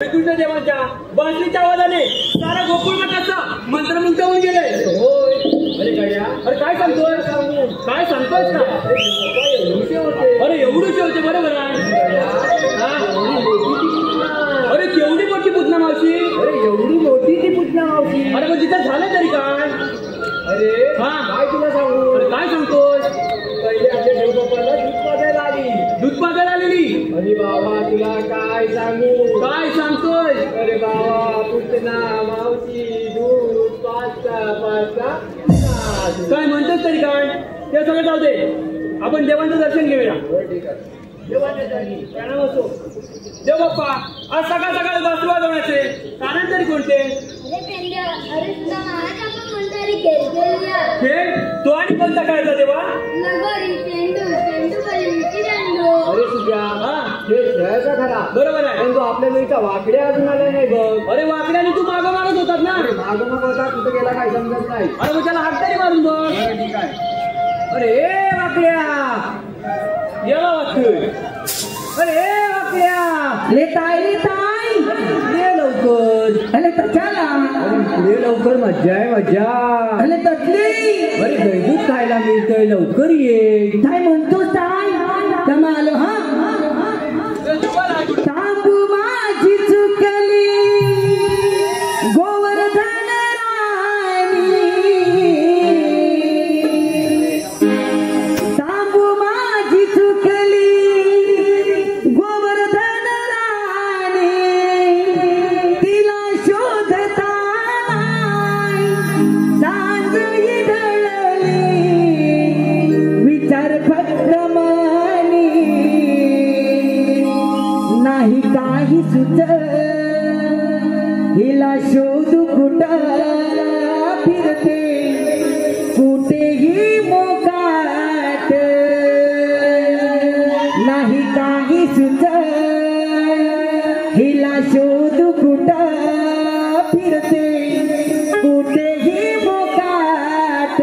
कृष्ण देवाच्या बासरीच्या आवाजाने सारा गोकुळ कसा मंत्रमुग्ध होऊन गेले. होय. अरे काय सांगतोय? काय सांगतोय का? अरे एवढूच होते. बरोबर आहे. अरे केवढी मोठी पूजना मावशी. अरे एवढी मोठी ती पूजना मावशी. अरे मग तिथं झालं तरी काय? अरे हा काय तुला सांगू? अरे काय सांगतोय? पहिले आपल्या देवबापाला दूध पाजायला आली. दूध पाजायला आलेली. अरे बाबा तुला काय सांगू? काय सांगतोय? अरे बाबा पूजना मावशी दूध पाजता काय म्हणतोस तरी काय? ते सगळं जाऊ दे. आपण देवांचं दर्शन घेऊया. ठीक आहे. देवाच्या जागी प्रणाम असो. देव बाप्पा आज सकाळ सकाळी बासरी वाजवण्याचे कारण तरी कोणते? खेळ तो आणि कोणता खेळायचा देवा? अरे तुझ्या खेळ खेळायचा खरा. बरोबर आहे. पण तो आपल्या वेळीचा वाकड्या अजून आला नाही बघ. अरे वाकड्याने तू मागं मागत होतात ना. मागं मागं होता कुठं गेला काय समजत नाही. अरे मग त्याला हात तरी मारून बघ. ठीक आहे. अरे वाकड्या याला वाकतोय. अरे वाकड्या ले ताई ये लवकर. अरे चला पुढे लवकर. मज्जा आहे मज्जा. अरे तटली. अरे दूध खायला मिळतंय लवकर ये. काय म्हणतो ताई? आलो हा. तांबू माझी चुकली गोवर्धन राणी. तांबू माझी चुकली गोवर्धन राणी. तिला शोधता सांज ढळली विचार फक्त नाही काही सुच. हिला शोधू कुठं फिरते कुठेही मोकाट. नाही काही सुच. हिला शोधू कुठं फिरते कुठेही मोकाट.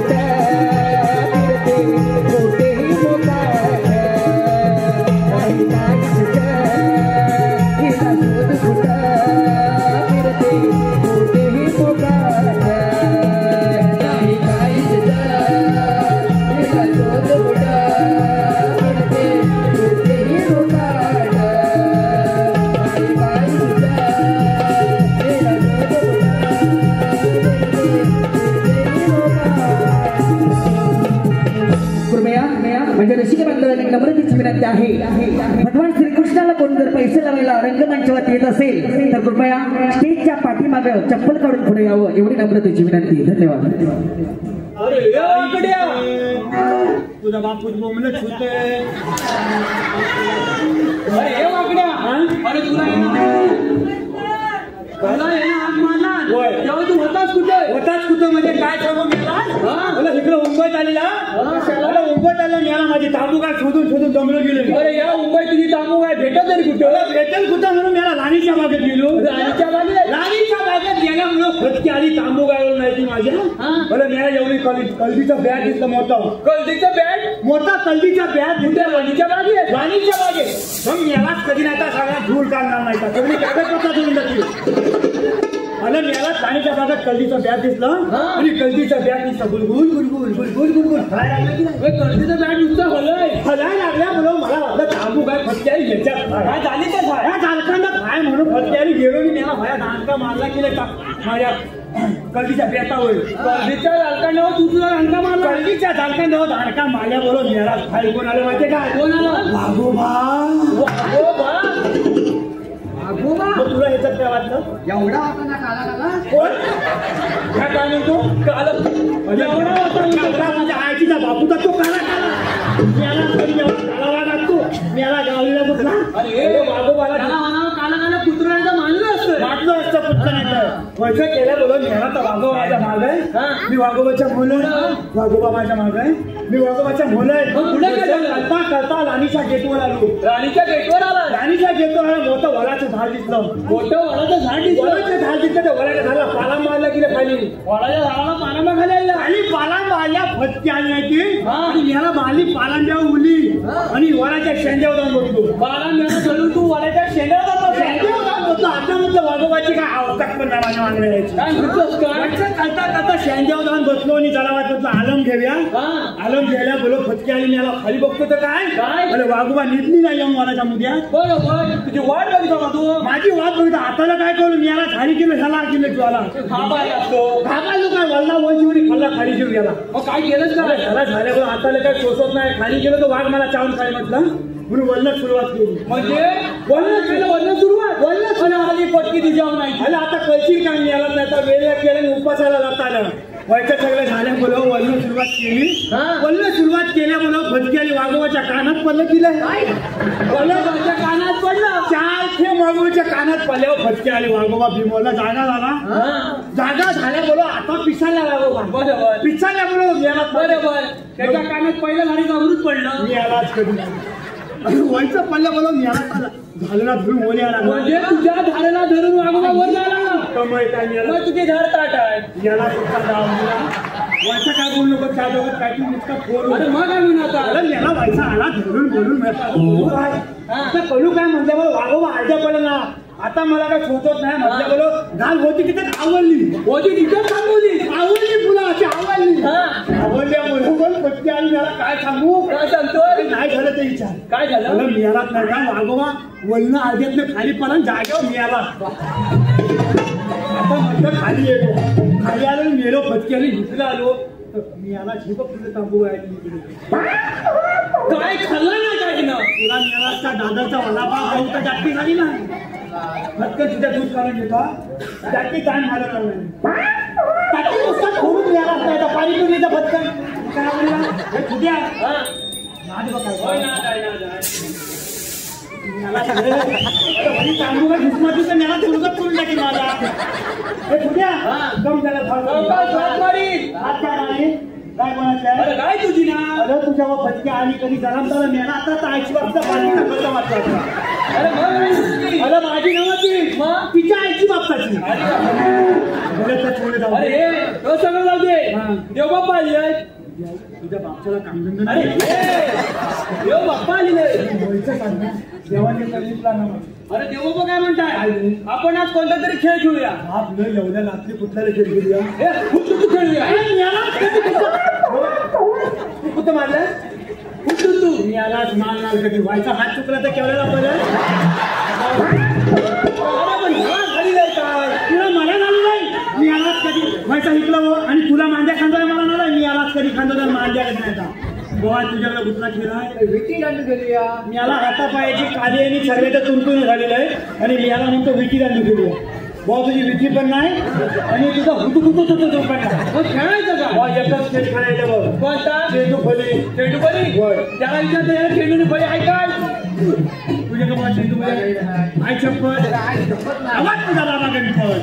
Kita म्हणजे रसिक बांधवांनी नम्रतेची विनंती आहे, भगवान श्रीकृष्णाला कोण जर पैसे लावायला रंगमंचावरती येत असेल तर कृपया स्टेजच्या पाठीमागं चप्पल काढून पुढे यावं, एवढी नम्रतेची विनंती. धन्यवाद. तुझा बापूच बोंबलत होते. अरे हे वाकड्या, अरे तुला तू होताच कुठं म्हणजे काय सांगू मला इकडे मुंबईत आलेला मला मुंबईत आला मिळाला माझी तांबू काय शोधून दमलो गेलो. अरे या मुंबईत तुझी तांबू काय भेटत तरी कुठं भेटेल कुठं म्हणून मला राणीच्या बागेत गेलो. राणीच्या बागेत गेल्यामुळं फटकी आली तांबू काय माहिती माझ्या. मला मिळाला एवढी कल्दीचं बॅट दिसलं मोठं. कल्दीचं बॅट मोठा कल्दीचा बॅट दिसल्या राणीच्या बागेत. राणीच्या बागेत मग यालाच कधी नाही का सगळ्या धूळ काढणार नाही का सगळी कागदपत्र देऊन जातील. मला मिळाला राणीच्या बागेत कल्दीचा बॅट दिसलं आणि कल्दीचा बॅट दिसलं गुलगुल गुलगुल गुलगुल गुलगुल हलायला लागला की नाही. कल्दीचा बॅट नुसतं हलायला लागल्या म्हणून मला वाटलं तांबू काय फटक्यारी ह्याच्यात काय झाली तर काय झालखंडात काय म्हणून फटक्यारी गेलो मी मला माझ्या दांडका मारला की माझ्या कल्दीच्या बेतावर. कल्दीच्या झालखंडावर तू तुला दांडका मारला. कल्दीच्या झालखंडावर दांडका मारल्या बरोबर मेरा खाली कोण आलं माहितीये काय. कोण आलं. वाघोबा. वाघोबा तुला ह्याच्यात काय वाटलं एवढा होता ना काला कोण काय काय म्हणतो काल एवढा होता म्हणजे आईचा बापूचा तो काला काला लागतो मेला गावीला कुठला. अरे बागोबाला काला कुत्र्याचं मानलं असतं कुठलं नाही वैसे केल्या बोलून मेला तर वाघोबाच्या माग आहे. मी वाघोबाच्या मुलं वाघोबा माझ्या माग आहे. मी वाघोबाच्या मुलं आहे. करता राणीच्या गेटवर आलो. राणीच्या गेटवर आला. राणीच्या गेटवर आला मोठं वडाचं झाड दिसलं. मोठं वडाचं झाड दिसलं. वडाचं झाड दिसलं त्या वडाच्या झाडाला पाला मारला की खाली. वडाच्या झाडाला पाला खाली आणि पाला मारल्या फटकी आली नाही की आणि याला मारली पालांड्यावर उली आणि वडाच्या शेंड्यावर जाऊन बसलो. पालांड्यावर चढून तू वडाच्या शेंड्यावर बसलो. आता म्हटलं वाघोबाची काय अवस्था पण नाही माझ्या मागण्या यायची. करता शेंड्यावर जाऊन बसलो आणि त्याला वाटलं आलम घेऊया. आलम घ्यायला बोलो फटकी आली मला खाली बघतो तर काय वाघोबा निघली नाही येऊन वडाच्या मुद्या. तुझी वाट बघितला तू. माझी वाट बघितला हाताला काय करू मी याला खाली केलं ह्याला केलं ज्वाला खाबालो काय वल्ला वंची खाल्ला खाली जीव गेला. काय केलं काय त्याला झाल्या हाताला काय सोसत नाही. खाली गेलं तर वाघ मला चावून काय म्हटलं म्हणून वल्ल सुरुवात केली. म्हणजे वल्ल सुरुवात वल्ल आली फटकी तिच्यावर नाही. आता कळशील काय याला नाही वेळ केलं उपासाला जाता आलं व्हायचं सगळं झाल्या बोलव वल्ल सुरुवात केली. वल्ल सुरुवात केल्या बोलव फटकी आली वाघोबाच्या कानात पडलं दिलं. वाघोबाच्या कानात पडलं. 4 थेंब वाघोबाच्या कानात पडल्यावर फटकी आली. वाघोबा भीमोला जागा झाल्या बोलव आता पिसायला वाघोबा. बरोबर पिसायला बोलव याला बरोबर त्याच्या कानात पहिल्या झाडीचं अमृत पडलं. मी यालाच कधी व्हायचं पडल्या बोलव मी याला झालेला धरून ओले आला. म्हणजे तुझ्या झाडाला धरून वाघोबा वर झाला. कमळ काय तुझी झाड ताट आहे याला व्हायचं काय बोलू नको त्या दोघात काय नुसतं फोन. अरे मग काय म्हणून आता याला व्हायचा आला धरून बोलून आता कळू काय म्हणलं बरं वाघोबा अर्ध्या पडलं ना. आता मला काय सोचत नाही म्हटलं बोलो घाल होती तिथे आवडली होती तिथे आवडली तुला अशी आवडल्यामुळे पण फटकी आली मला काय सांगू काय सांगतो नाही झालं ते विचार काय झालं मिळालाच नाही का वाघोबा वलन अर्ध्यातलं खाली पडा जागेवर मिळाला. आता म्हटलं खाली येतो खाली आलो मेलो फटकी आली इकडे आलो मी याला झिपक तुझं तांबू आहे काय खाल्लं नाही काय ना तुला मिळाला दादाचा वडापाव खाऊ तर जास्ती झाली ना फटकन तुझ्या दूध काढून घेतो जास्ती टाइम झाला नाही नुसता खोडून मिळाला असता पाणीपुरीचा फटकन काय म्हणला तुझ्या तांबू का घुसमाती तर मला तुळगत करून टाकेल माझा कम काय म्हणायचं काय तुझी ना अरे तुझ्या फटके आली कधी गरम झाला मेला आता आईची बाबतीत पाणी टाकायचं वाटलं. अरे माझी नव्हती मग तिच्या आईची बाबताची. अरे तो सगळं जाऊ दे देवबाप्पा आली तुझ्या बापच्याला कामधंदा देव बाप्पा आली नाही देवाने सांगितला ना. अरे देवबाप्पा काय म्हणताय आपण आज कोणता तरी खेळ खेळूया. आपलं एवढ्या रात्री कुठला खेळ खेळूया खेळूया. तू कुठं मारलं तू मी यालाच मारणार कधी व्हायचा हात चुकला तर केवढ्याला पडेल. तुला मला झालं नाही मी यालाच कधी व्हायचा शिकलो आणि तुला मांद्या खांदोय मला नाही मी यालाच कधी खांदो तर मांद्या नाही. गोवा तुझ्याकडे कुठला खेळ आहे? विटी दांडू खेळूया. याला हातापायाची काली आणि सर्वेचं तुंतून झालेलं आहे आणि याला म्हणतो विटी दांडू खेळूया. भाऊ तुझी विटी पण नाही आणि तुझा हुतुकुतुक पण नाही. मग खेळायचं का? एकच खेळ खेळायचा बघ. कोणता? चेंडू फली. चेंडू फली? त्याला विचारते चेंडूने फली आहे काय? तुझ्याकडे मला चेंडू फली आई चप्पल आवाज तुझा बाबा गणपत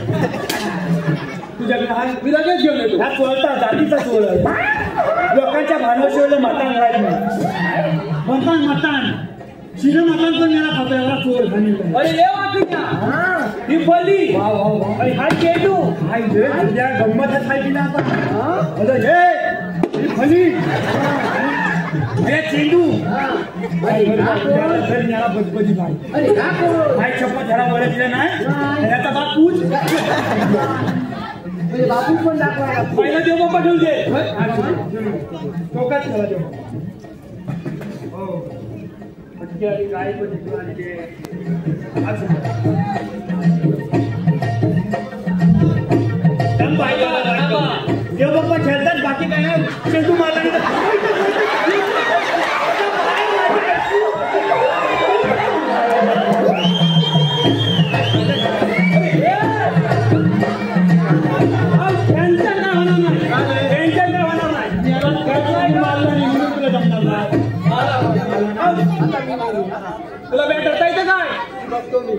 तुझ्याकडे हा मी लगेच घेऊन येतो. हा चोळता जातीचा चोळ आहे. लोकांच्या भानवशीला मतान राहिलं नाही. म्हणतात मतान शिर मतान पण मला खातो एवढा चोळ झाली. अरे ये वाटूया ही फली आणि हा चेंडू तुझ्या गंमत खायची ना आता हे फली हे चेंडू याला बदबदी नाही. काय चप्पल त्याला बरं दिलं नाही याचा बापूच बापू पण दाखवायला पहिला देव बाप्पा ठेवून दे. टोकाच त्याला देव काय देव बाप्पा खेळतात बाकी काय नाही. चेंडू मारला तुला बॅट करता येतं काय? बघतो मी.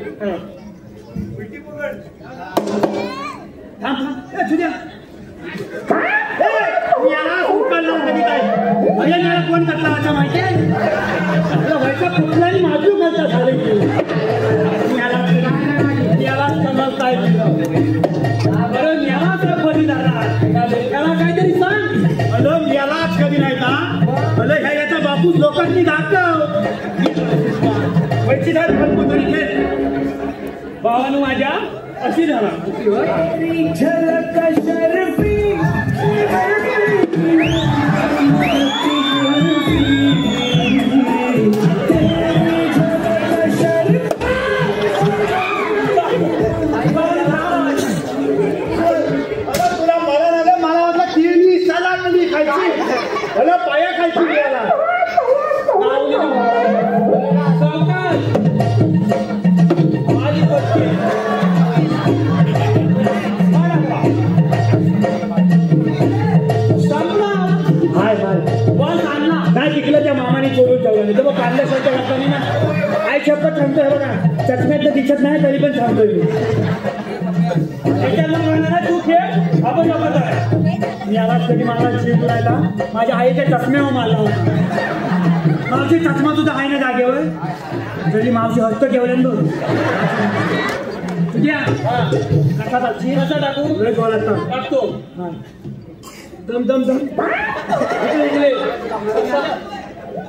कोण करता असं माहिती आहे? व्हायचा कुठला आणि माझू करता झाले याला समजता बरं यालाच कधी जाणार त्याला काहीतरी सांग. अरे यालाच कधी नाही का? अरे ह्या याचा बापूस लोकांनी दाखव पैसे झाले पण भावानं माझ्या अशी झाला पाया खायची याला काय शिकलं त्या मामाने चोरून ठेवलं नाही तर मग काढल्यासारख्या लोकांनी ना आई शपथ थांबतोय बघा चष्म्यात तर दिसत नाही तरी पण थांबतोय मी तू खेळ आपण नको याला कधी मला शिक राहिला माझ्या आईच्या चष्म्यावर मारला होता. मावशी चष्मा तुझा आहे ना जागेवर जरी मावशी हस्त ठेवलं दोन तुझ्या कसा टाकशी कसा टाकू टाकतो दम दम दम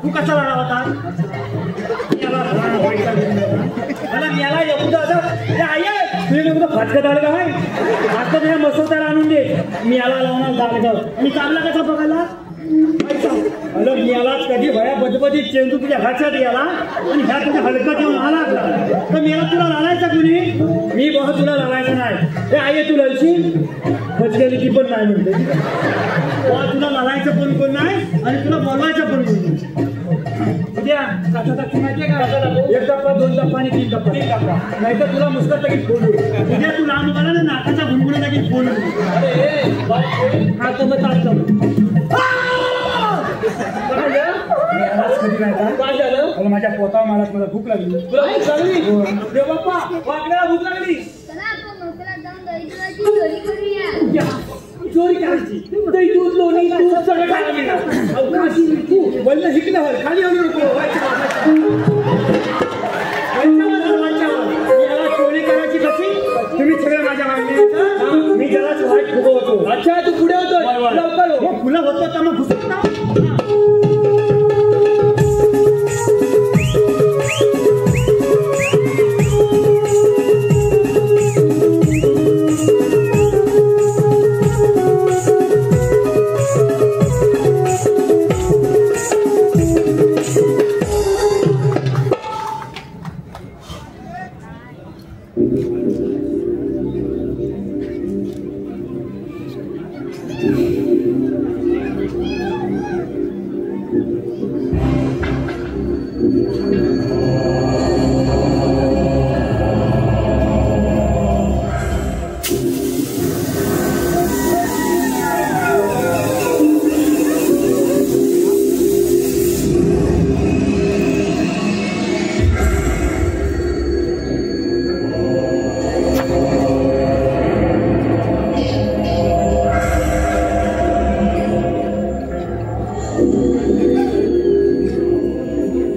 तू कसा लढा होता याला एवढं आई फाटकत आलं का आता त्या मसोत्याला आणून दे मी याला लावणार दारगाव आणि चांगला कसा बघायला अरे मी यालाच कधी भया बदबदीत चेंडू तुझ्या हातात गेला आणि ह्या तुझ्या हलकत येऊन आला तर मला तुला लावायचा कुणी मी बघ तुला लावायचं नाही हे आई तू लढशील बचलेली ती पण नाही म्हणते तुला लावायचं पण कोण नाही आणि तुला बोलवायचं पण कोण नाही. उद्या कसा टाकू माहितीये का? एक टप्पा दोन टप्पा आणि तीन टप्पा नाही तर तुला मुस्कट लगेच फोन उद्या तू लहान मुलाला ना नाकाचा गुणगुणा लगेच फोन हा तो मग काय झालं माझ्या पोटावर मला भूक लागली बाप्पा वाकड्याला भूक लागली चोरी करायची दूध लोणी दूध सगळं बोलणं शिकल्यावर खाली आणू नको याला चोरी करायची कशी तुम्ही सगळं माझ्या मागणी मी जराच वाईट फुगवतो. अच्छा तू पुढे होतो लवकर फुलं होतं तर मग घुसत ना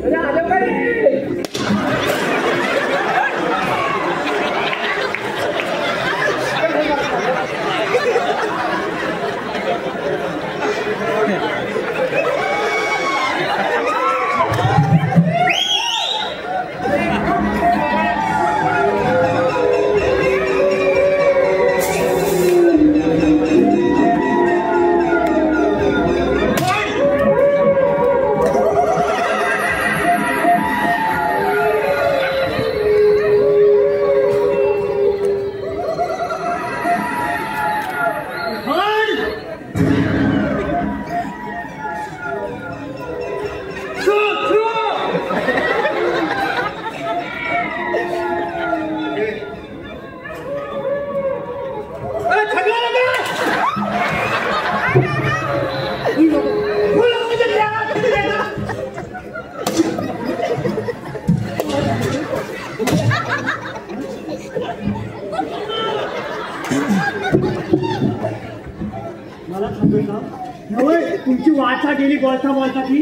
आलं काय मला सांगतोय का नवय तुमची वाचा गेली बोलता बोलता की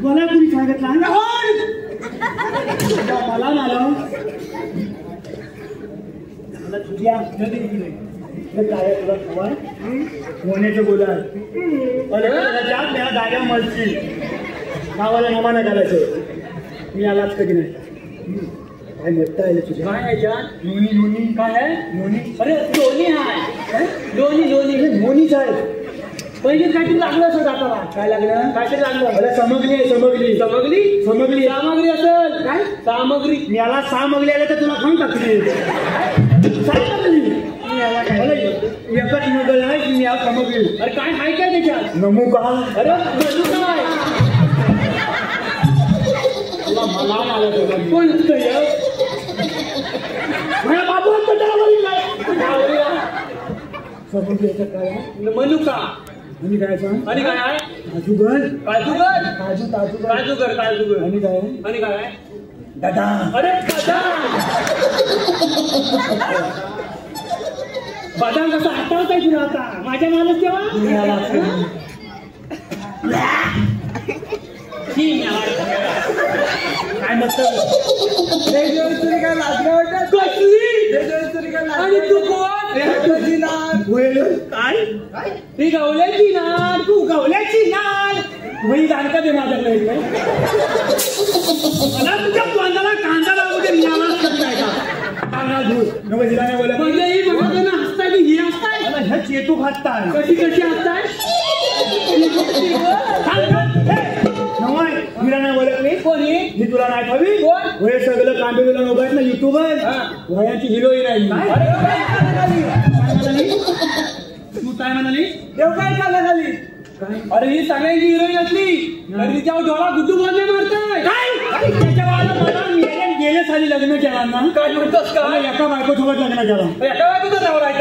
मला कुणी सांगितलं मला झालं मला तुझ्या काय तुला खबर होण्याचं बोलाल त्या गाड्या मलची गावाला नमाना घालायचं मी आलाच कधी नाही काय म्हणता येईल तुझ्या काय आहे याच्यात? नोनी नोनी काय आहे नोनी अरे लोणी आहे लोणी लोणी नोनीच आहे पहिले काहीतरी लागलं असं दाताला काय लागलं काहीतरी लागलं अरे समजली आहे समजली सामग्री समजली सामग्री असेल काय सामग्री मी याला सामग्री आले तर तुला खाऊन टाकली सामग्री मी याला काय एकच नगल आहे की मी याला समजली अरे काय आहे काय त्याच्यात नमू का अरे बनू काय तुला मला आला कोण असतं या माझ्या बाबू समजली याचं काय आहे? मनुका आणि काय सांग आणि काय आहे अजूगर काजूगर काजू ताजूगर काजूगर काजूगर आणि काय आहे? आणि काय आहे दादा अरे बदाम कसं हातावताय तुला आता माझ्या मालच तेव्हा तुम्ही याला काय नसतं आणि तू कोण काय ती गवल्याची नाड तू गवल्याची नाड वही जाणका दे माझ्याकडे मला तुझ्या तोंडाला कांदा लागू दे मिळाला काय का कांदा धुळ नव हिला नाही बोला म्हणजे ही बघा हसताय की ही हसताय मला ह्या चेतू खाताय कशी कशी हसताय नवाय हिला नाही बोलत कोणी मी तुला नाही ठावी कोण? वय सगळं कांदे बिला नव्हत ना युट्यूबर वयाची हिरोईन आहे तू काय म्हणाली देव काय चालला खाली अरे ही सगळ्यांची हिरोईन असली तरी तिच्यावर डोळा गुड्डू बोलणे मारताय काय त्याच्या वाला मला मेल्यान गेले साली लग्न केला ना काय म्हणतोस का मला एका बायको सोबत लग्न केला एका बायकोचा नवरा आहे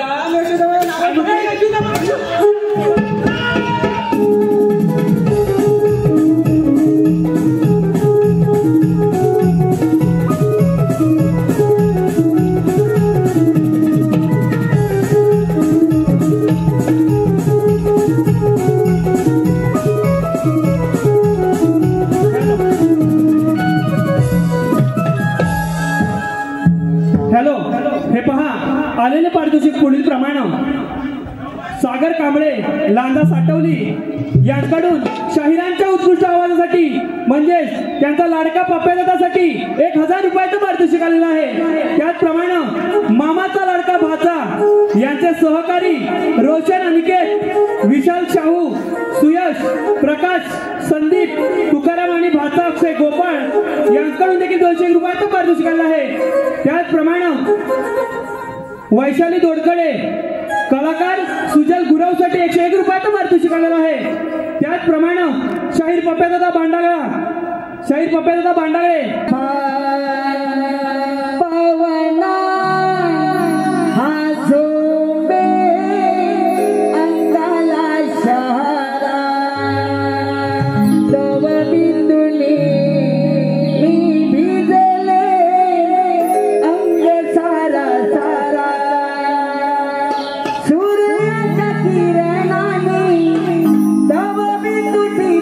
हॅलो हे पहा आलेले पारितोषिक पुढील प्रमाणे सागर कांबळे लांदा साठवली यांच्याकडून शाहिरांच्या उत्कृष्ट आवाजासाठी म्हणजेच त्यांचा लाडका पप्प्यादासाठी 1000 रुपयाचं पारितोषिक आलेलं आहे। त्याचप्रमाणे मामाचा लाडका भाचा यांचे सहकारी रोशन अनिकेत विशाल शाहू सुयश प्रकाश संदीप तुकाराम आणि भाचा अक्षय गोपाळ यांच्याकडून देखील 200 रुपयाचं पारितोषिक आलेलं आहे। त्याचप्रमाणे वैशाली दोडकडे कलाकार सुजल गुरवसाठी 101 रुपयाचं पारितोषिक आलेलं आहे। त्याचप्रमाणे शाहीर पप्प्यादादा बांडाळे पवना हा झोंबे अंगाला शहरा तव बिंदुनी मी भिजले अंग सारा सारा सूर्याच्या किरणाने तव बिंदुटी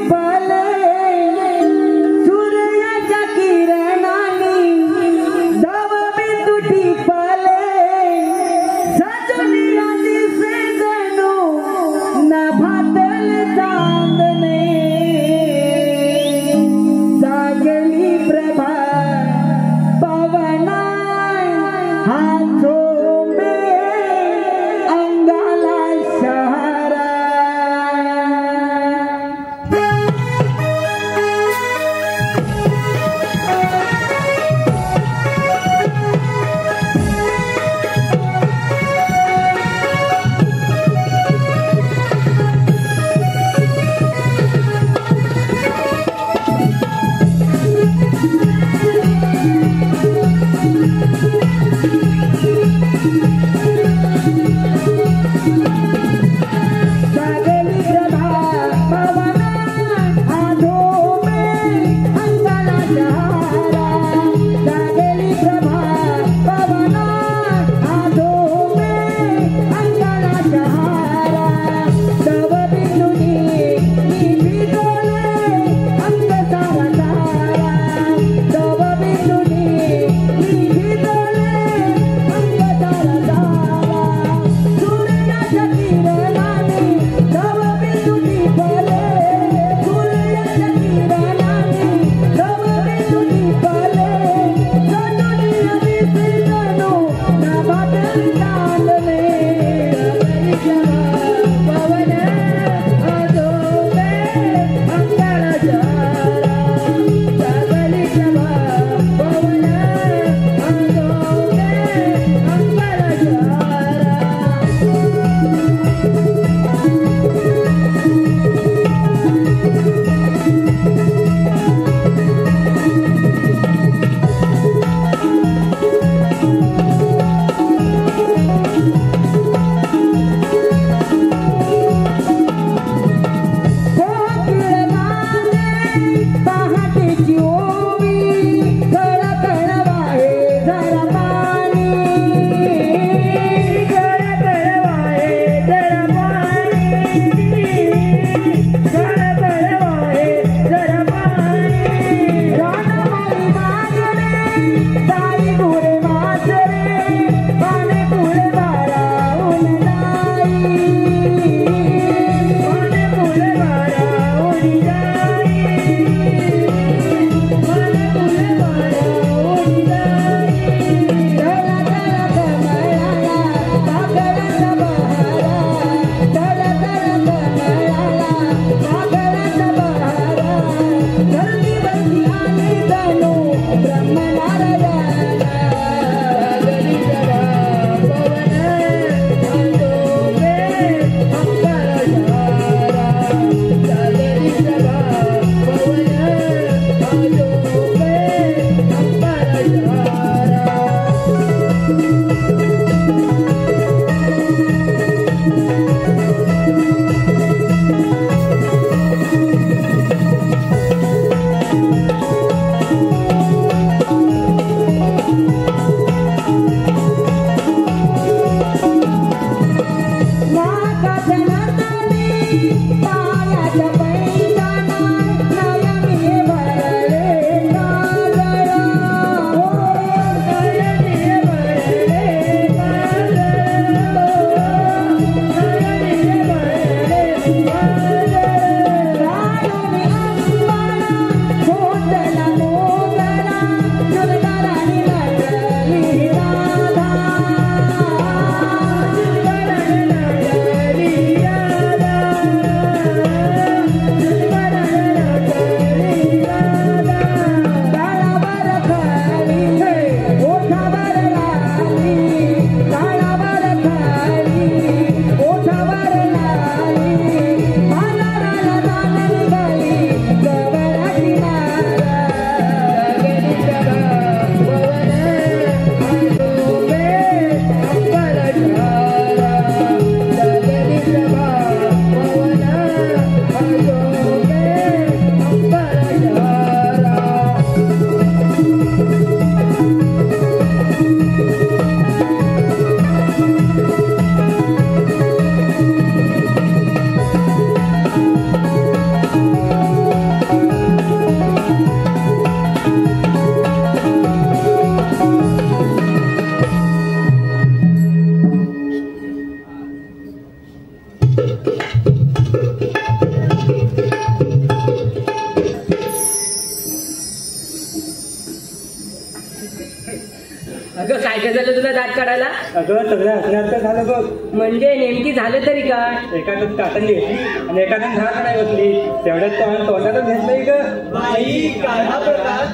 झालं तुला दात काढायला? अगं सगळं असणार तर झालं बघ. म्हणजे नेमकी झालं तरी काय? एखादं काटण घेतली आणि एखादं झाड नाही बसली तेवढ्यात तोंडातच घेतलंय ग बाई.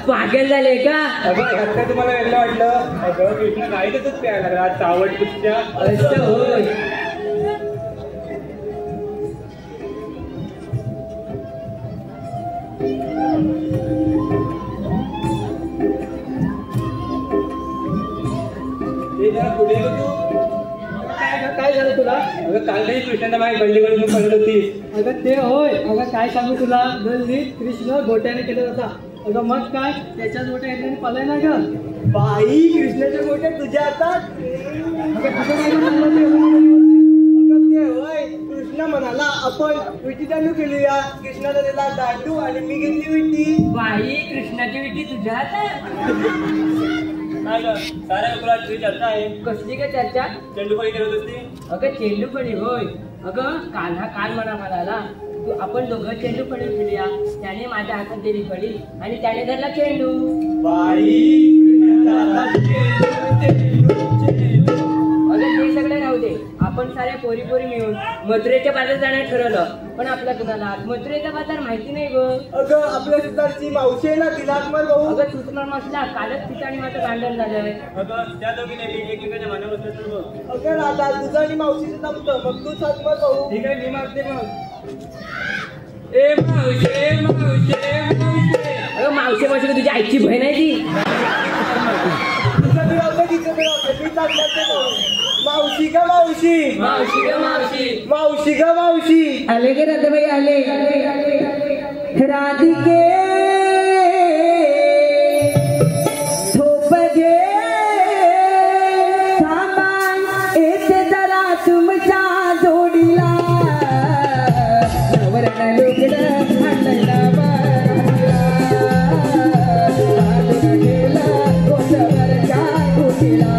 पागल झाले का? अगं ह्यात काय तुम्हाला वेगळं वाटलं? अगं कृष्ण गाईतच प्यायला लागला चावट कुठच्या. असं होय. पुढे तू काय झालं तुला? अगं काल नाही कृष्णाला माझी गल्लीकडून पडत होती. अगं ते होय. अगं काय सांगू तुला, गल्लीत कृष्ण गोट्याने केला होता. अगं मग काय, त्याच्याच गोट्या घेतल्याने पलाय ना ग. बाई कृष्णाच्या गोट्या तुझ्या हातात. कृष्ण म्हणाला आपण विटी चालू केलूया. कृष्णाला दिला दांडू आणि मी घेतली विटी. बाई कृष्णाची विटी तुझ्या हातात. काय ग साऱ्या तुला चर्चा आहे. कसली का चर्चा? चेंडूफळी खेळत होती. अगं चेंडूफळी होय. अगं काल म्हणा म्हणाला तू आपण दोघं चेंडूफळी खेळूया. त्याने माझ्या हातात दिली फळी आणि त्याने धरला चेंडू. अगं ते सगळे राहू दे. आपण साऱ्या पोरी मिळून मथुरेच्या बाजार जाण्यात ठरवलं. पण आपल्या कुणाला मथुरेचा बाजार माहिती नाही ग. अगं आपल्या सुद्धाची मावशी आहे ना तिला भाऊ. अगं सुचणार मसला कालच ठिकाणी माझं भांडण झालंय. अगं त्या दोघीने एकमेकांच्या मानावर बसलं तर बघ. अगं दादा तुझं आणि मावशीचं जमतं मग तू सातमत भाऊ. ठीक आहे मी मागते मग. ए मावशे अगं मावशी तुझी आईची बहीण आहे ती. मावशी का मावशी मावशी का मावशी. आले गे राधाबाई आले. राधिके झोप घे थांबा येते जरा तुमच्या जोडीला. नवरण लुगडं हाताला बाळाला. बाजूला गेलं कोसवरच्या कुटीला.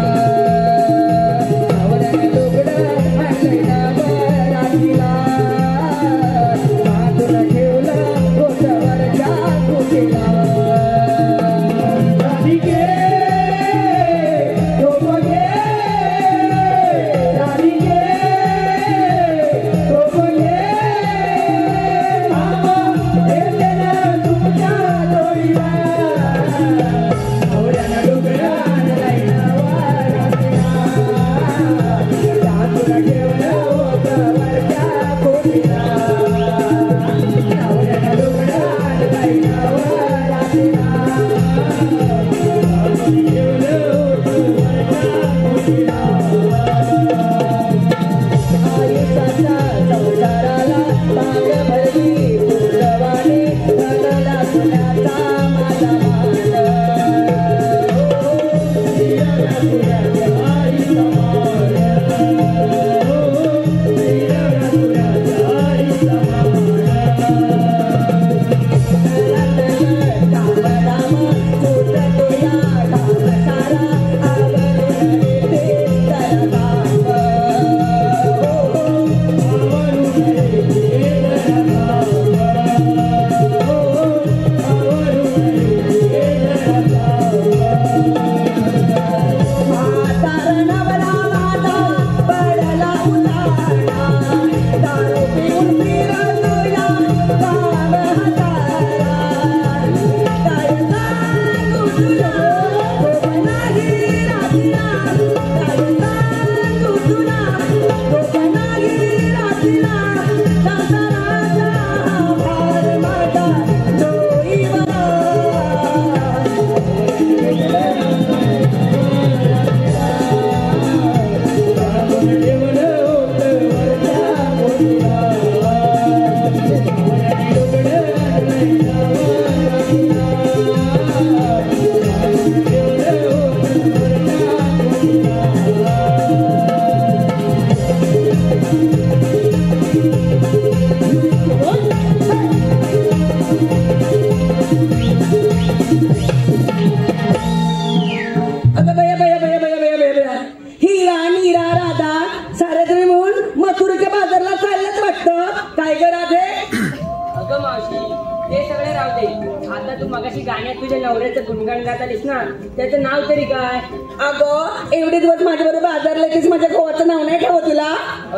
ते सगळे राहू दे. आता तू मगाशी गाण्यात तुझ्या नवऱ्याचं गुणगान गात आलीस ना, त्याचं नाव तरी काय? अगं एवढे दिवस माझ्या बरोबर आजारले की माझ्या भावाचं नाव नाही ठेवत तुला.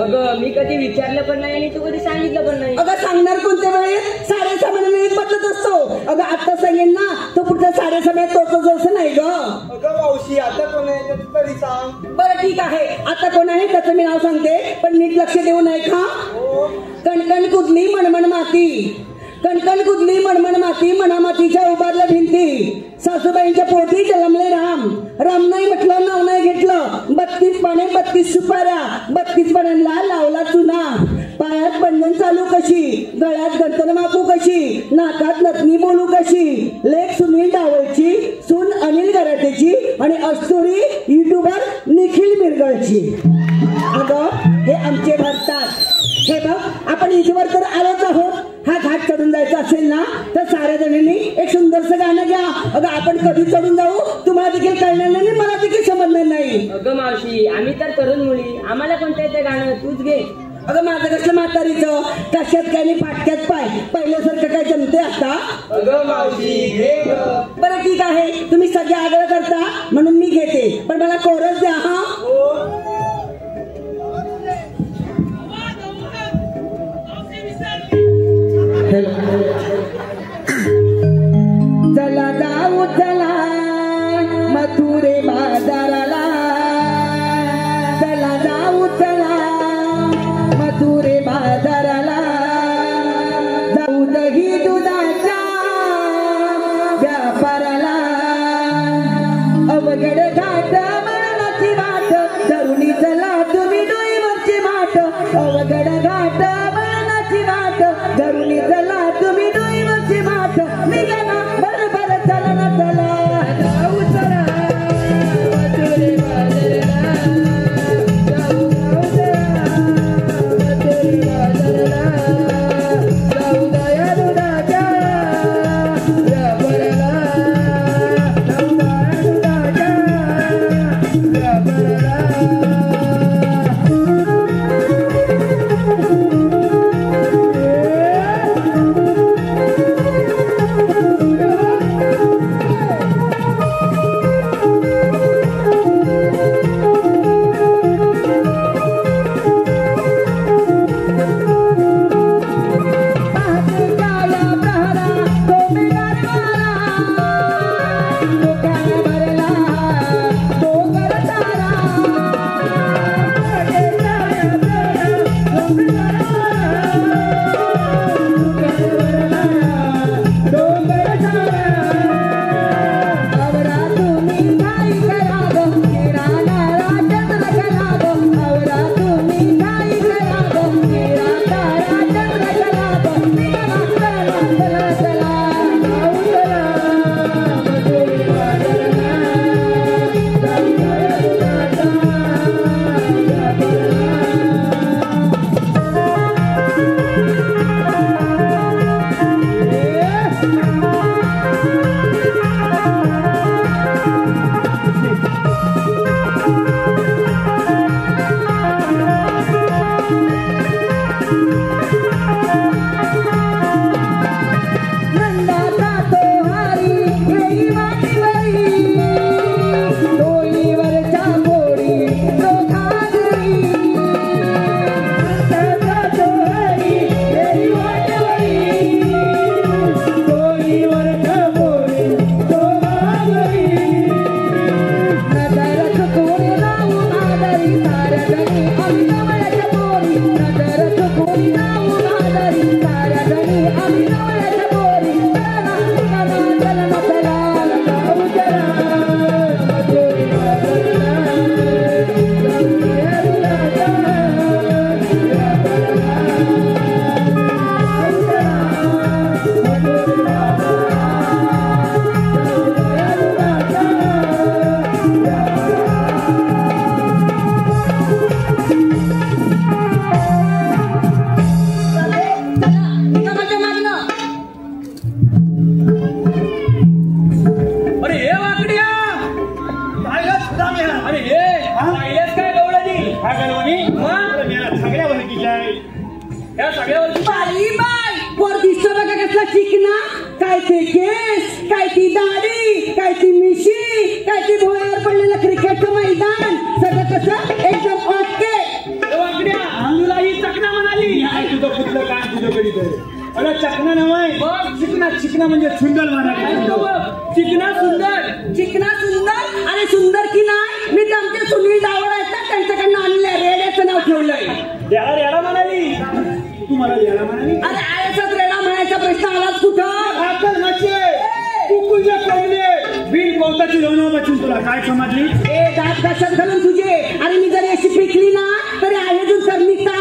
अगं मी कधी विचारलं पण नाही आणि तू कधी सांगितलं पण नाही. अगं सांगणार कोणत्या वेळेस? साडेसहा महिन्यात बदलत असतो. अगं आता सांगेल ना तो पुढच्या साडेसहा महिन्यात तोच असं नाही ग. अगं मावशी आता कोण आहे त्याचं तरी सांग. बरं ठीक आहे, आता कोण आहे त्याचं मी नाव सांगते, पण नीट लक्ष देऊ नये का. कणकण कुदली मणमण माती, कणकण कुदली मणमण माती, मना मातीच्या उभारल्या भिंती. सासूबाईंच्या पोटी जन्मले राम, राम नाही म्हटलं नाव नाही घेतलं. 32 पाने 32 सुपाऱ्या, 32 पाण्यांना लावला चुना. पायात बंधन चालू कशी, गळ्यात गंतन मापू कशी, नाकात नथनी बोलू कशी. लेख सुनील डावळची, सून अनिल गराटेची आणि अस्तुरी युट्यूबर निखिल मिरगळची. अगं हे आमचे भरतात. हे बघ आपण इथवर तर आलोच आहोत. हा घाट चढून जायचा असेल ना तर साऱ्या जणांनी एक सुंदरसं गाणं घ्या. अगं आपण कधी चढून जाऊ तुम्हाला देखील कळणार नाही, मला देखील समजणार नाही. अगं मावशी आम्ही तर तरुण मुली, आम्हाला कोणतं येतं गाणं, तूच घे. अगं माझं कसलं म्हातारीचं, कशात काय नाही फाटक्यात पाय, पहिल्यासारखं काय जमते आता. अगं मावशी घे ग. बरं ठीक आहे, तुम्ही सगळे आग्रह करता म्हणून मी घेते, पण मला कोरस द्या. हा चला जाऊ चला मथुरे बाजाराला, चला जाऊ चला मथुरे बाजाराला. जाऊ दही दुधाच्या व्यापाराला. अवघड घाट मरणाची वाट, तरुणी चला तुम्ही डोईवरची माठ. अवघड घाट मरणाची वाट, तरुणी चला तुम्ही डोईवरची माठ. निघाला बरोबर चला ना चला जाऊ चला मथुरे बाजाराला. जाऊ चला मथुरे बाजाराला. जाऊ दया दुधाच्या व्यापाराला. जाऊ दया दुधाच्या व्यापाराला. ते केस, काय ती दाढी, काय ती मिशी, काय ती भोयावर पडलेलं क्रिकेटचं मैदान, सगळं कसं एकदम ओके. वाकड्या तुला ही चकना म्हणाली. तुझं कुठलं काय तुझ्याकडे तर अरे चकना नव्हे चिकना. चिकना म्हणजे सुंदर म्हणाली. चिकना सुंदर. चिकना सुंदर आणि सुंदर की नाही मी तर आमचे सुनील डावळ आहेत ना त्यांच्याकडनं आणल्या रेड्याचं नाव ठेवलंय. रेडा म्हणाली. तू मला रेडा म्हणाली. अरे आयचाच रेडा म्हणायचा प्रश्न आलाच कुठं. आजकाल नसे कुकुले कोंबले बिन कोणताची लोणं बचून तुला काय समजली. ए दात कशात घालून तुझे. अरे मी जरी अशी पिकली ना तरी आहे अजून तर निघतात.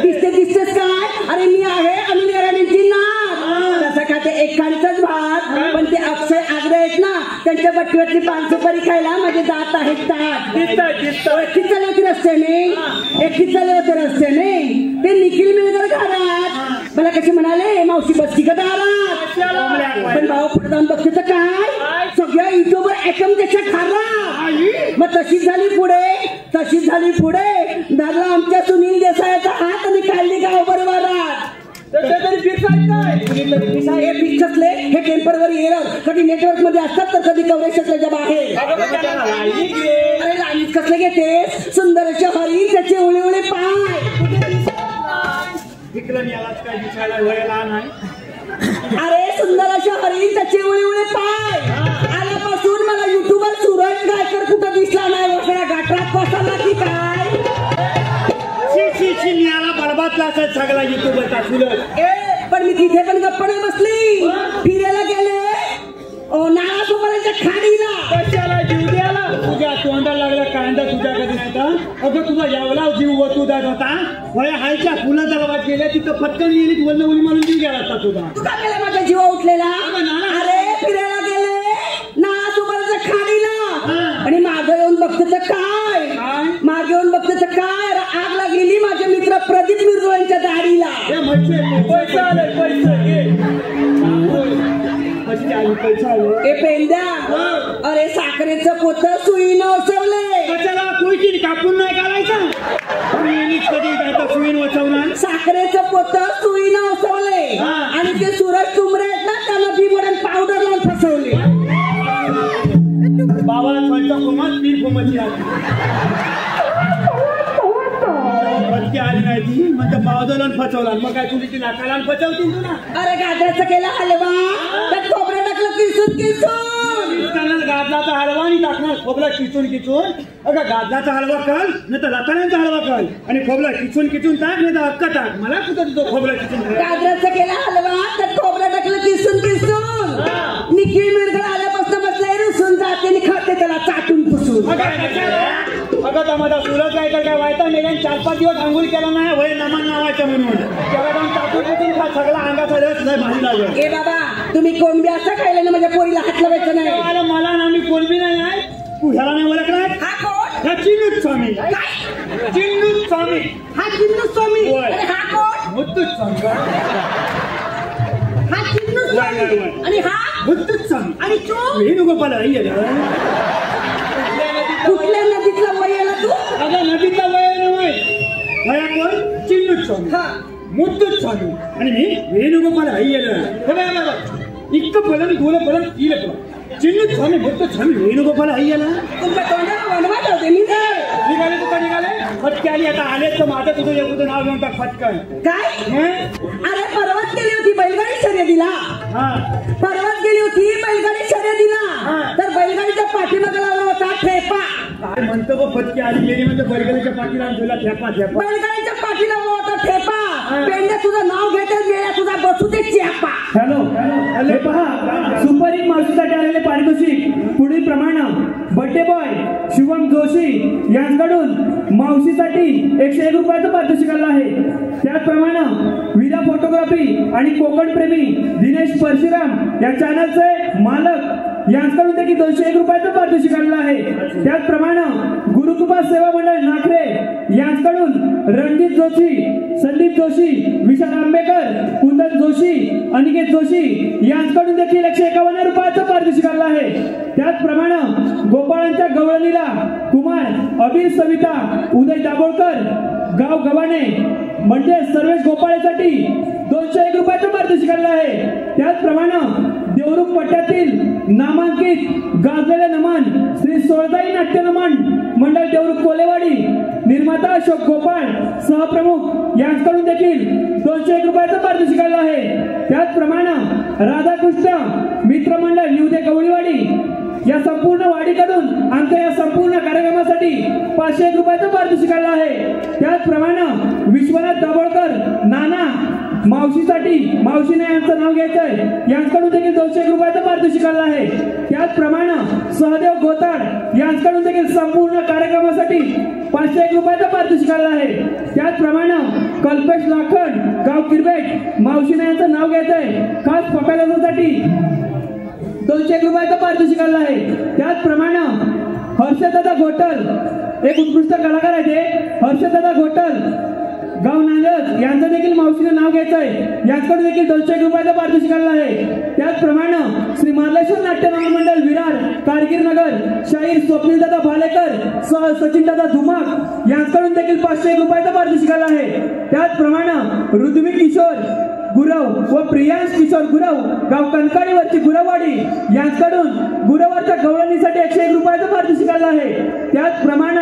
दिसतेस काय. अरे मी आहे अनिल गराणींची नात. तसं का ते एकाडीचाच भात पण ते अक्षय आग्रे आहेत ना त्यांच्या बटव्यातली पानसुपारी खायला माझे दात आहेत ताट. एकटीच चालले होते रस्त्याने. एकटीच चालले होते रस्त्याने. ते निखिल मिळकर घरात मला कशी म्हणाले मावशी बसती का दारात. पण भाऊ पुढे जाऊन बघते तर काय सगळ्या युट्यूबवर एकदम त्याच्या खारा. मग तशीच झाली पुढे धरला आमच्या सुनील देसाईचा हात आणि काढली गावभर वारात. हे पिक्चरले हे टेम्पररी एरर कधी नेटवर्क मध्ये असतात तर कधी कव्हरेजच्या बाहेर. अरे लाईनीत कसले घेते सुंदर अशा हरी त्याचे उळे उळे पाय. काय दिसायला वयाला नाही. अरे सुंदर अशा हरी त्याचे उळे उळे पाय. आल्यापासून मला युट्यूबवर सूरज गायकर कुठं दिसला नाही. वसळ्या गाठात बसला की काय. मिळाला बरबादला असायच सगळा युट्यूबरचा सुरज. पण मी तिथे पण गप्पा नाही बसली. फिरायला गेले नाळासोबराच्या खाडीला. कशाला जीव द्याला तुझ्या तोंडाला लागला कांदा तुझ्या कधी नाही का. अगं तुझा एवढा जीव वतू द्यात होता. वया हायच्या फुला दरवाज गेल्या तिथं फटकन गेली वर्ण उली म्हणून जीव गेला असता तुझा. तुझा गेला माझा जीव उठलेला. अरे फिरायला गेले नाळासोबराच्या खाडीला आणि मागं येऊन बघते तर काय. मागे येऊन बघते तर काय आग लागलेली माझे मित्र प्रदीप मिरजोळ्यांच्या दाढीला. ए पेंद्या अरे साखरेचं पोत सुईनं ओसवले. कशाला कोयची कापून नाही काढायचं. कधी सुईन वचवणार. साखरेचं पोत सुईनं ओसवले आणि ते सूरज तुमरे आहेत ना त्याला बी म्हणून पावडर लावून फसवले. बाबाला स्वयंपाक कोमात ती कोमाची आली नाही ती म्हणजे पावदोलन फसवला. मग काय तुझी नाकाला फसवतील तुला. अरे गाजराचं केला हलवा त्यात खोबरं टाकलं किसून गाजराचा हलवा आणि टाकणार खोबरा किचून. अगं गाजराचा हलवा कर नाही तर रताळ्यांचा हलवा कर आणि खोबरा किचून टाक नाही तर अक्क टाक. मला कुठं तो खोबरा किचून. गाजराचं केला हलवा त्यात खोबरं टाकलं किसून निखिल मिरकर आल्यापासून बसलाय रुसून जाते आणि खाते त्याला चाटून पुसून. अगं माझा सुरत काय व्हायचा मेल्यान 4-5 दिवस आंघोळ केला नाही वय नमान नावायचं म्हणून त्याला जाऊन टाकून सगळा अंगाचा रस नाही भाजी लागेल. ए बाबा तुम्ही कोणबी असं खायला ना माझ्या पोरीला हात लावायचं नाही. मला ना मी कोणबी नाही आहे. तू ह्याला नाही ओळखलाय. हा कोण. हा चिन्नूच स्वामी. चिन्नूच स्वामी. हा चिन्नूच स्वामी. हा कोण. मुत्तूच स्वामी. हा चिन्नूच स्वामी आणि हा मुत्तूच स्वामी. आणि तू वेणुगोपाल अय्यर. कुठल्या नदीतला वय आला तू. अगं नदीचा वय नव्हे. वया कोण चिन्नूच स्वामी मुत्तूच स्वामी आणि मी वेणुगोपाल अय्यर. इतकं पलन दोन पलन तीन पलन चिन्नूच स्वामी मुत्तूच स्वामी वेणुगोपाल अय्यर. तुमच्या तोंडाला वनवाट होते मी निघाले तुका निघाले फटके आली. आता आले तर माझं तुझं एवढं नाव घेऊन टाक फटकन. काय. अरे परवाच गेली होती बैलगाडी शर्यतीला. परवाच गेली होती बैलगाडी शर्यतीला तर बैलगाडीच्या पाठीमागे लावला होता ठेपा. काय म्हणतो गो फटके आली गेली म्हणजे बैलगाडीच्या पाठीला तुला ठेपा. बैलगाडीच्या पाठीला लावला होता ठेपा. पेंड्या तुझं नाव घेते वेळा तुझा बसू दे चेपा. हॅलो हे पहा सुपर हिट मावशीसाठी आलेले पारितोषिक पुढील प्रमाणे बर्थडे बॉय शिवम जोशी यांच्याकडून मावशीसाठी 101 रुपयाचं पारितोषिक आलं आहे. त्याचप्रमाणे वीरा फोटोग्राफी आणि कोकण प्रेमी दिनेश परशुराम या चॅनलचे मालक यांच्याकडून देखील 201 रुपयाचं पारितोषिक आलेलं आहे. त्याचप्रमाणे गुरुकृपा सेवा मंडळ नाखरे यांच्याकडून रणजित जोशी, संदीप जोशी, विशाल आंबेकर, कुंदन जोशी, अनिकेत जोशी यांच्याकडून देखील 151 रुपयाचं पारितोषिक आलं आहे. त्याचप्रमाणे गोपाळ गोपाळांच्या गवळणीला कुमार अबीर सविता उदय दाभोळकर गाव गव्हाणे म्हणजे सर्वेश गोपाळेसाठी 201 रुपयाचं पारितोषिक आहे. त्याचप्रमाणे देवरुख पट्ट्यातील नामांकित गाजलेले नमन श्री सोळदाई नाट्य नमन मंडळ देवरुख कोलेवाडी निर्माता अशोक गोपाळ सहप्रमुख यांच्याकडून देखील 201 रुपयाचं पारितोषिक आहे. त्याचप्रमाणे राधाकृष्ण मित्र मंडळ निवदे गवळीवाडी या संपूर्ण वाडीकडून आमच्या या संपूर्ण कार्यक्रमासाठी 501 रुपयाचं पारितोषिक आहे. त्याचप्रमाणे विश्वनाथ दाभोळकर नाना मावशीसाठी मावशीने यांचं नाव घ्यायचंय यांच्याकडून देखील 201 रुपयाचं पारितोषिक आहे. त्याचप्रमाणे सहदेव गोताड यांच्याकडून देखील संपूर्ण कार्यक्रमासाठी 501 रुपयाचं पारितोषिक आहे. त्याचप्रमाणे कल्पेश लाखन गाव किरबेट मावशीने यांचं नाव घ्यायचंय खास पकादासाठी 201 रुपयाचं पारितोषिक आहे. त्याचप्रमाणे हर्षदादा घोटल एक उत्कृष्ट कलाकार आहे ते हर्षदादा घोटल गाव नांदज यांचं देखील मावशीने नाव घ्यायचंय यांच्याकडून देखील 201 रुपयाचं पारितोषिक आहे. त्याचप्रमाणे श्री मार्लेश्वर नाट्य मंडळ विरार कारगिर नगर शाहीर स्वप्नीलदादा भालेकर सह सचिनदादा धुमाक यांच्याकडून देखील 501 रुपयाचं पारितोषिक आहे. त्याचप्रमाणे ऋद्वी किशोर गुरव व प्रियांश किशोर गुरव गाव कणकाळीवरची गुरववाडी यांच्याकडून गुरवरच्या गवळणीसाठी 101 रुपयाचं पारितोषिक आहे. त्याचप्रमाणे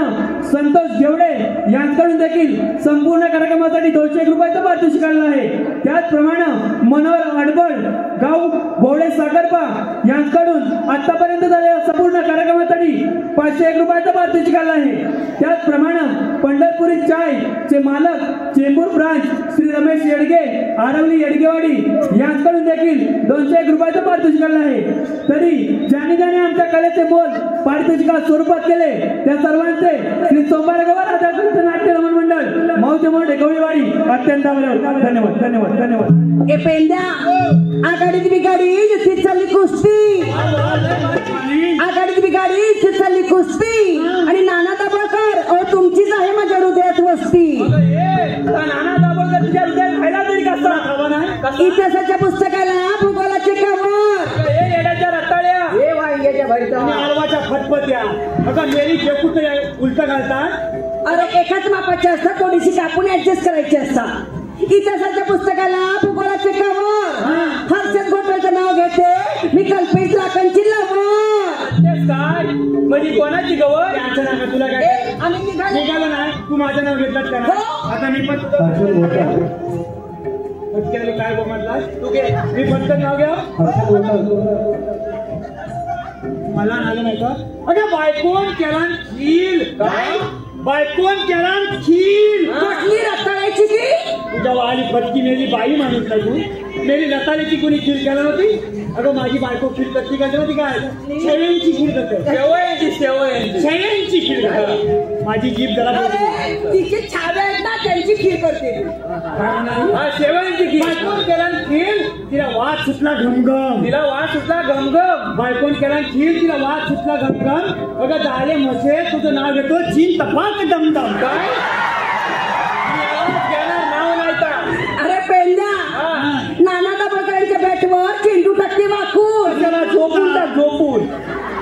संतोष जेवडे यांच्याकडून देखील संपूर्ण कार्यक्रमासाठी 201 रुपयाचं पारितोषिक आहे. त्याचप्रमाणे मनोहर अडबळ गाव भोवळे सागरपा यांच्याकडून आतापर्यंत झालेल्या संपूर्ण कार्यक्रमासाठी 501 रुपयाचं पारितोषिक आहे. त्याचप्रमाणे पंढरपुरी चाय चे मालक चेंबूर ब्रांच श्री रमेश येडगे आरवली येडगेवाडी यांच्याकडून देखील 201 रुपयाचं पारितोषिक आहे. तरी ज्याने ज्याने आमच्या कलेचे मोल पारितोषिका स्वरूपात केले त्या सर्वांचे श्री सोमवारगाव राधाकृष्ण नाट्य रमण मंडळ मौजे मोठे गवळीवाडी अत्यंत धन्यवाद धन्यवाद धन्यवाद. ए पेंड्या आघाडीत बिघाडी जिथे चालली कुस्ती आघाडीत बिघाडी जिथे चालली कुस्ती आणि नाना दाभोळकर अहो तुमचीच आहे माझ्या हृदयात वस्ती. नाना दाभोळकर तुझ्या हृदयात खायला तरी कसा इतिहासाच्या पुस्तकाला भूगोलाचे कवर येड्याच्या रताळ्या हे वांग्याच्या भरता आलवाच्या फटफट्या अगं मेरी शेपूट उलट घालतात. अरे एकाच मापाचे असतात थोडीशी कापून ऍडजस्ट करायची असतात. इतिहासाच्या पुस्तकाला भूगोलाचे कवर हर्षद घोटलचं नाव घेते मी कल्पेश लाखांची लवर. काय म्हणजे कोणाची गवर तुला काय आम्ही निघालो नाही तू माझं नाव घेतलं का आता मी पण काय म्हटला तू घे मी पटकन नाव घ्या मला आलं नाही का अगं बायकोन केला खील काय बायकोन केला खील कसली रताळ्याची की तुझ्या वाली फटकी मेली बाई माणूस का तू मेरी रताळ्याची कोणी खील केला नव्हती. अगं माझी बायको खीर करते का नव्हती काय शेवयांची खीर करते शेवयांची खीर करते. माझी जीभ जरा तिचे छावे आहेत ना त्यांची खीर करते शेवयांची खीर बायकोन केला खीर तिला वाद सुटला घमघम बायकोन केला खीर तिला वाद सुटला घमघम. अगं झाले मसे तुझं नाव घेतो चीन तपाक दमदम काय नाव नाही का. अरे पेंड्या नाना दाभोळकरांच्या बॅटवर चेंडू टाकते वाकून झोपून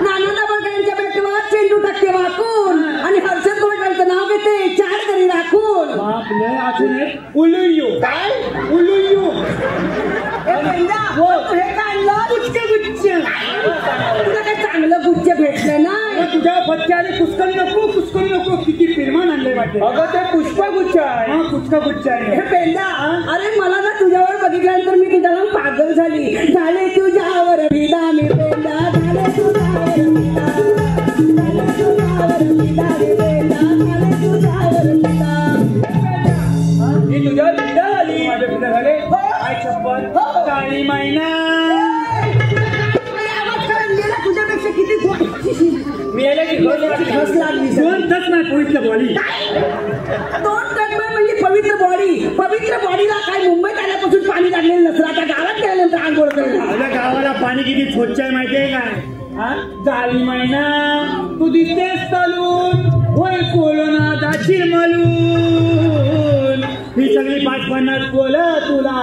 नाना दाभोळकरांच्या बॅटवर चेंडू टाकते वाकून आणि हर्षद घोटलचं नाव घेते 4 तरी राखून. बापले अजून एक उलुयू काय उलुयू हे काढलं गुच्छ तुला काय चांगलं गुच्छ भेटलं ना तुझ्या फटक्या आणि कुस्करी नको किती फिरमान आणले वाटते. अगं ते पुष्पगुच्छ आहे पुष्पगुच्छ आहे. हे पेंडा अरे मला ना तुझ्यावर बघितल्यानंतर मी तुझ्या पागल झाली झाले तुझ्यावर विदा मी पेंडा झाले तुझ्यावर विदा झाले तुझ्यावर विदा रे पेंडा झाले तुझ्यावर विदा. ही तुझ्यावर विदा झाली माझ्या विदा झाले काय चप्पल काळी मैना तुझ्यापेक्षा किती घस लागली 2 तास नाही पवित्र बॉडी 2 तास म्हणजे पवित्र बॉडीला काय मुंबईत आल्यापासून पाणी लागलेलं नसलं आता गावात गेल्यानंतर आंघोळ करायला गावाला पाणी किती स्वच्छ आहे माहितीये काय झाली मैना तू दिसतेस चालून होय कोरोना दाखील मलून ही सगळी 5-50 कोलं तुला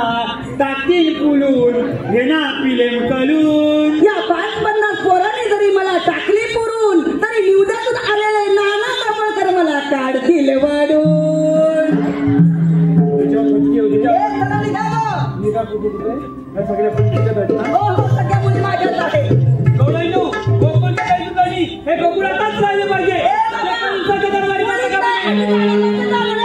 टाकीन पुलून हे ना पिलेम कलून या 5-50 पोरांनी जरी मला टाकली पुरून तरी कुठे या सगळ्या मुलीच्या भेटणार हो हो सगळ्या मुली माझ्याच आहे गवळाईनो, गोकुळच्या काही ठिकाणी हे गोकुळ आताच राहिले पाहिजे उंचाच्या दरबारी मागे कमी.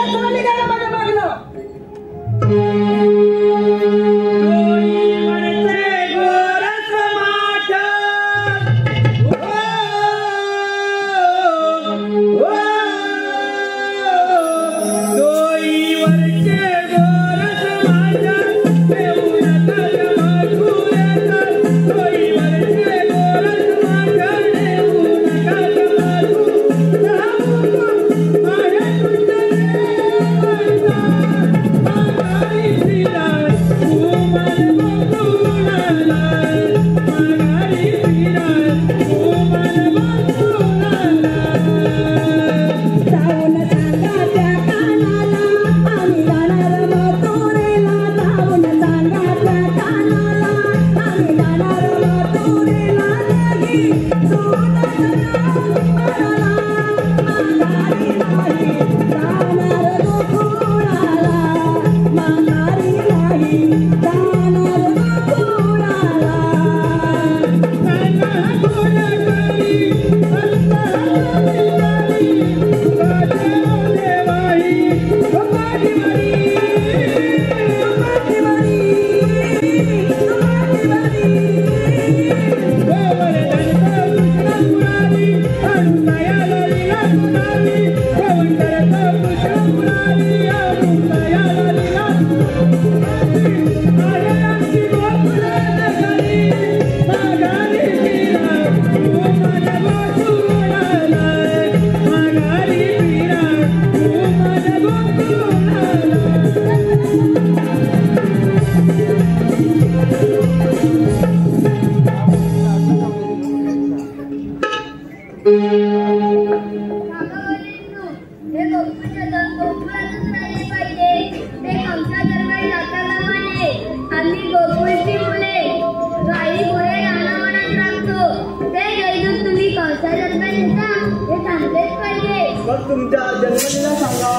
मग तुमच्या जन्मदिला सांगा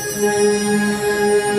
Bye.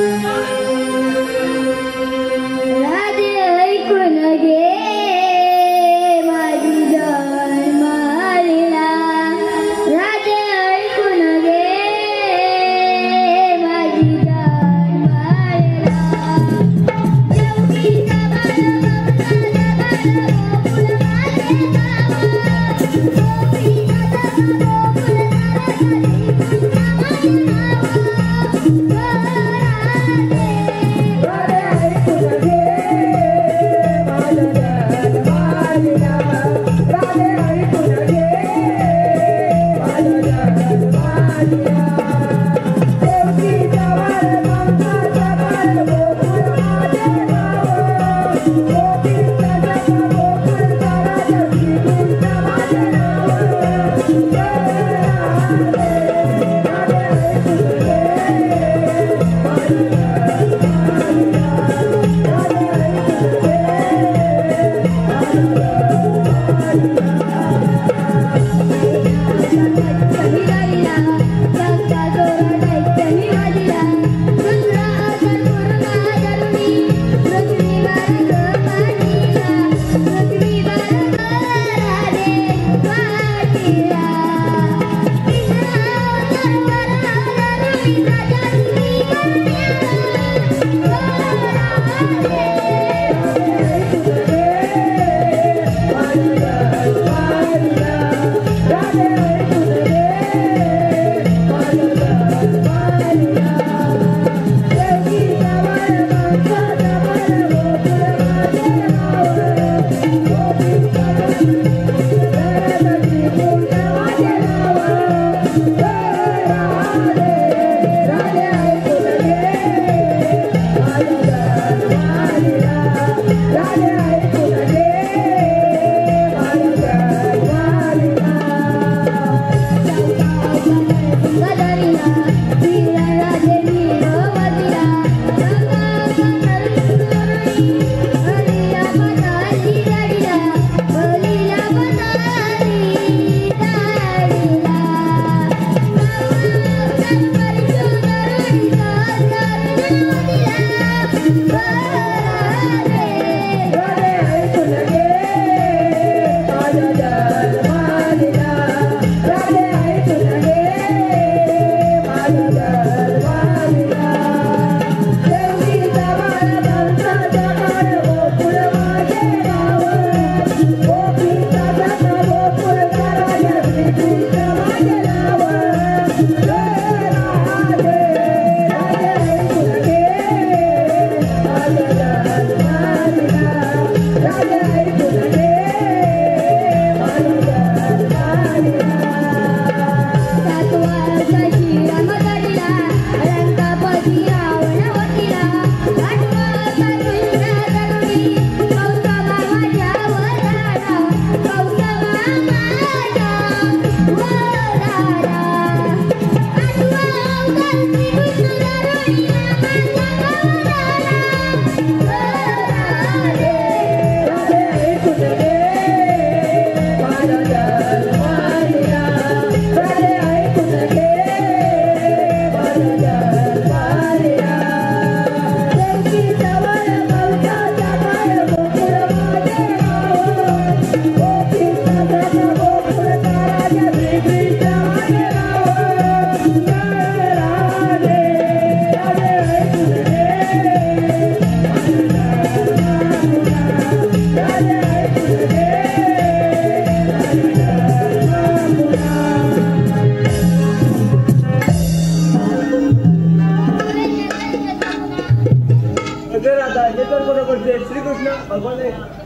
ते तर बरोबरचे श्रीकृष्ण भगवान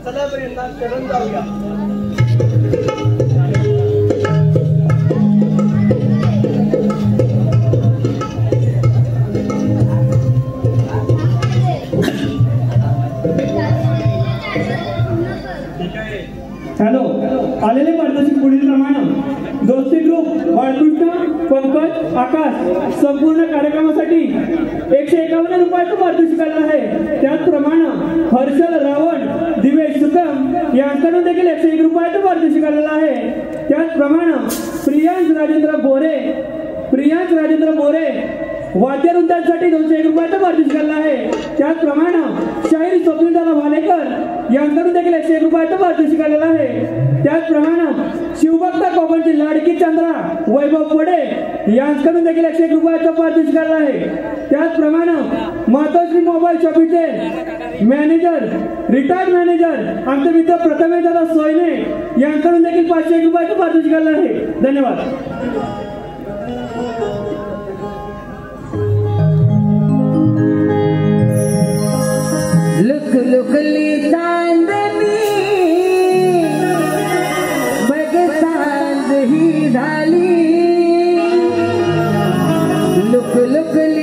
सदापर्यंत शरण जाऊया. हॅलो, आलेले पारितोषिक पुढील प्रमाणे दोस्ती ग्रुप बाळकृष्ण पंकज आकाश संपूर्ण कार्यक्रमासाठी 151 रुपयाचं पारितोषिक आलं आहे. त्याचप्रमाणे हर्षल रावण दिवेश सुकम यांच्याकडून देखील 101 रुपयाचं पारितोषिक आलेलं आहे. त्याचप्रमाणे प्रियांश राजेंद्र बोरे वाद्यवृंदांसाठी 201 रुपयाचं पारितोषिक आलं आहे. त्याचप्रमाणे शाहीर स्वप्नीलदादा भालेकर यांच्याकडून देखील 101 रुपयाचं पारितोषिक आलेलं आहे. त्याचप्रमाणे शिवभक्त कोकणची लाडकी चंद्रा वैभव पडे यांच्याकडून देखील 101 रुपयाचं पारितोषिक आलं आहे. त्याचप्रमाणे मातोश्री मोबाईल शॉपीचे मॅनेजर रिटायर्ड मॅनेजर आमचे मित्र प्रथमेश दादा सोयने यांच्याकडून देखील 501 रुपयाचं पारितोषिक आलं आहे. धन्यवाद. लुक लुकली चांदणी बघ सांज ही झाली. लुक लुकली